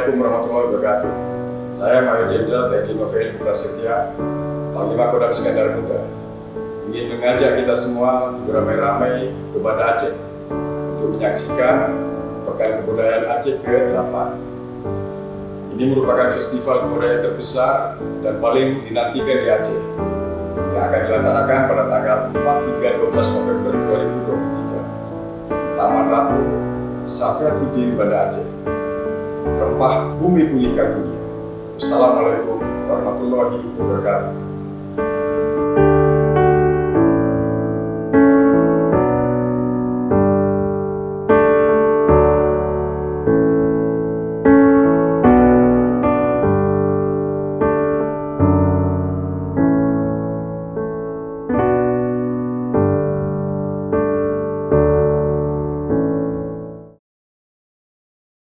Assalamualaikum warahmatullahi wabarakatuh. Saya Mayor Jenderal TNI Novel Prasetya, Panglima Kodam Iskandar Muda, ingin mengajak kita semua beramai-ramai ke Banda Aceh untuk menyaksikan Pekan Kebudayaan Aceh ke-8. Ini merupakan festival kebudayaan terbesar dan paling dinantikan di Aceh, yang akan dilaksanakan pada tanggal 4 hingga 12 November 2023 di Taman Ratu Safiatuddin, Banda Aceh. Rempah bumi pulihkan dunia. Assalamualaikum warahmatullahi wabarakatuh.